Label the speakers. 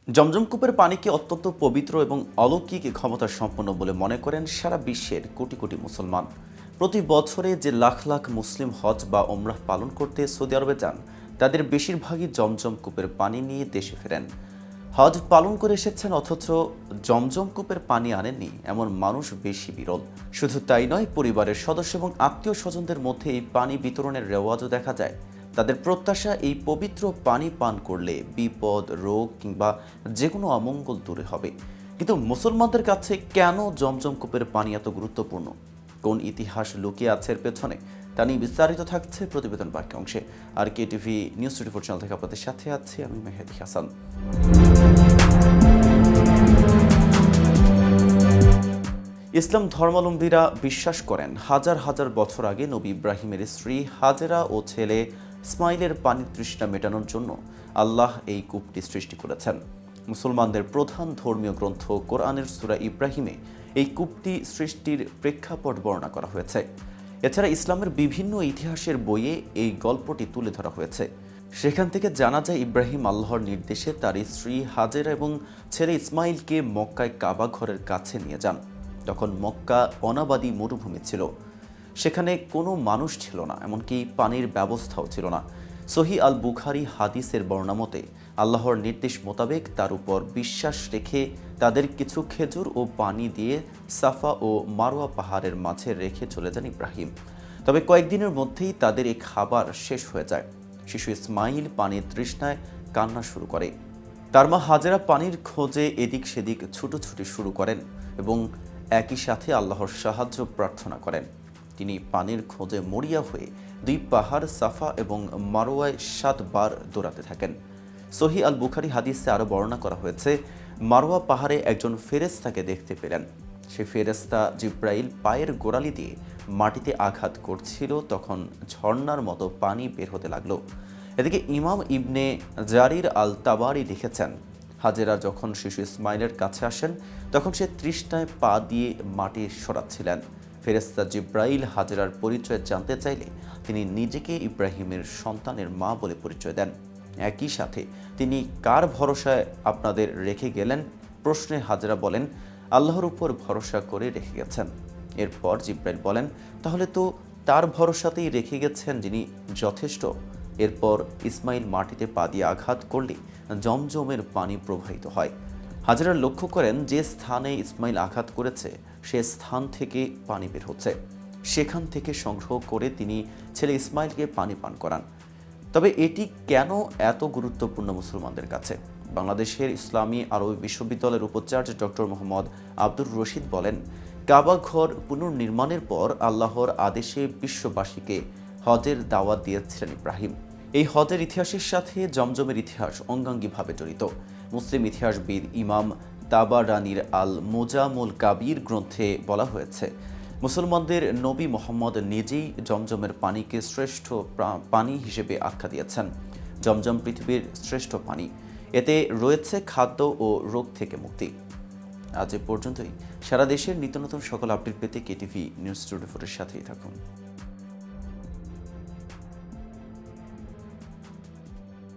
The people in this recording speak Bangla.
Speaker 1: জমজম কূপের পানিকে অত্যন্ত পবিত্র এবং অলৌকিক ক্ষমতা সম্পন্ন বলে মনে করেন সারা বিশ্বের কোটি কোটি মুসলমান। প্রতি বছরে যে লাখ লাখ মুসলিম হজ বা ওমরাহ পালন করতে সৌদি আরবে যান, তাদের বেশিরভাগই জমজম কূপের পানি নিয়ে দেশে ফেরেন। হজ পালন করে এসেছেন অথচ জমজম কূপের পানি আনেননি, এমন মানুষ বেশি বিরল। শুধু তাই নয়, পরিবারের সদস্য এবং আত্মীয় স্বজনদের মধ্যে এই পানি বিতরণের রেওয়াজও দেখা যায়। তাদের প্রত্যাশা, এই পবিত্র পানি পান করলে বিপদ, রোগ কিংবা যে কোনো অমঙ্গল দূরে হবে। কিন্তু মুসলমানদের কাছে কেন জমজম কূপের পানি এত গুরুত্বপূর্ণ? কোন ইতিহাস লুকিয়ে আছে এর পেছনে? তা নিয়ে বিস্তারিত থাকছে প্রতিবেদন বাকি অংশে। আর কেটিভি নিউজ 24 চ্যানেল থেকে আপনাদের সাথে আছি আমি মেহেদি হাসান। ইসলাম ধর্মাবলম্বীরা বিশ্বাস করেন হাজার হাজার বছর আগে নবী ইব্রাহিমের স্ত্রী হাজেরা ও ছেলে ইসমাইলের পানির তৃষ্ণা মেটানোর জন্য আল্লাহ এই কূপটি সৃষ্টি করেছেন। মুসলমানদের প্রধান ধর্মীয় গ্রন্থ কোরআনের সূরা ইব্রাহিমে এই কূপটি সৃষ্টির প্রেক্ষাপট বর্ণনা করা হয়েছে। এছাড়া ইসলামের বিভিন্ন ইতিহাসের বইয়ে এই গল্পটি তুলে ধরা হয়েছে। সেখান থেকে জানা যায় ইব্রাহিম আল্লাহর নির্দেশে তার স্ত্রী হাজেরা এবং ছেলে ইসমাইলকে মক্কায় কাবা ঘরের কাছে নিয়ে যান। তখন মক্কা অনাবাদী মরুভূমি ছিল, সেখানে কোনো মানুষ ছিল না, এমনকি পানির ব্যবস্থাও ছিল না। সহি আল বুখারি হাদিসের বর্ণনা মতে আল্লাহর নির্দেশ মোতাবেক তার উপর বিশ্বাস রেখে তাদের কিছু খেজুর ও পানি দিয়ে সাফা ও মারোয়া পাহাড়ের মাঝে রেখে চলে যান ইব্রাহিম। তবে কয়েকদিনের মধ্যেই তাদের এই খাবার শেষ হয়ে যায়। শিশু ইসমাইল পানির তৃষ্ণায় কান্না শুরু করে। তার মা হাজেরা পানির খোঁজে এদিক সেদিক ছুটোছুটি শুরু করেন এবং একই সাথে আল্লাহর সাহায্য প্রার্থনা করেন। তিনি পানির খোঁজে মরিয়া হয়ে দুই পাহাড় সাফা এবং মারোয়ায় 7 বার দৌড়াতে থাকেন। সহি আল বুখারি হাদিসে আরও বর্ণনা করা হয়েছে, মারোয়া পাহাড়ে একজন ফেরেশতাকে দেখতে পেলেন। সে ফেরেশতা জিব্রাইল পায়ের গোড়ালি দিয়ে মাটিতে আঘাত করছিল, তখন ঝর্ণার মতো পানি বের হতে লাগলো। এদিকে ইমাম ইবনে জারির আল তাবারি লিখেছেন, হাজেরা যখন শিশু ইসমাইলের কাছে আসেন তখন সে তৃষ্ণায় পা দিয়ে মাটি সরাচ্ছিলেন। ফেরেশতা জিব্রাইল হাজেরার পরিচয় জানতে চাইলে তিনি নিজেকে ইব্রাহিমের সন্তানের মা বলে পরিচয় দেন। একই সাথে তিনি কার ভরসায় আপনাদের রেখে গেলেন প্রশ্নে হাজেরা বলেন, আল্লাহর উপর ভরসা করে রেখে গেছেন। এরপর জিব্রাইল বলেন, তাহলে তো তার ভরসাতেই রেখে গেছেন যিনি যথেষ্ট। এরপর ইসমাইল মাটিতে পা দিয়ে আঘাত করলে জমজমের পানি প্রবাহিত হয়। হাজেরা লক্ষ্য করেন যে স্থানে ইসমাইল আঘাত করেছে সে স্থান থেকে পানি বের হচ্ছে। সেখান থেকে সংগ্রহ করে তিনি ছেলে ইসমাইলকে পানি পান করান। তবে এটি কেন এত গুরুত্বপূর্ণ মুসলমানদের কাছে? বাংলাদেশের ইসলামী আরবি বিশ্ববিদ্যালয়ের উপাচার্য ডক্টর মোহাম্মদ আব্দুর রশিদ বলেন, কাবা ঘর পুনর্নির্মাণের পর আল্লাহর আদেশে বিশ্ববাসীকে হজের দাওয়াত দিয়েছিলেন ইব্রাহিম। এই হজের ইতিহাসের সাথে জমজমের ইতিহাস অঙ্গাঙ্গিভাবে জড়িত। মুসলিম ইতিহাসবিদ ইমাম তাবারানির আল মুজামুল কাবির গ্রন্থে বলা হয়েছে, মুসলমানদের নবী মোহাম্মদ নিজেই জমজমের পানিকে শ্রেষ্ঠ পানি হিসেবে আখ্যা দিয়েছেন। জমজম পৃথিবীর শ্রেষ্ঠ পানি, এতে রয়েছে খাদ্য ও রোগ থেকে মুক্তি। আজ এ পর্যন্তই। সারা দেশের নিত্য নতুন সকল আপডেট পেতে কেটিভি নিউজ 24 এর সাথেই থাকুন।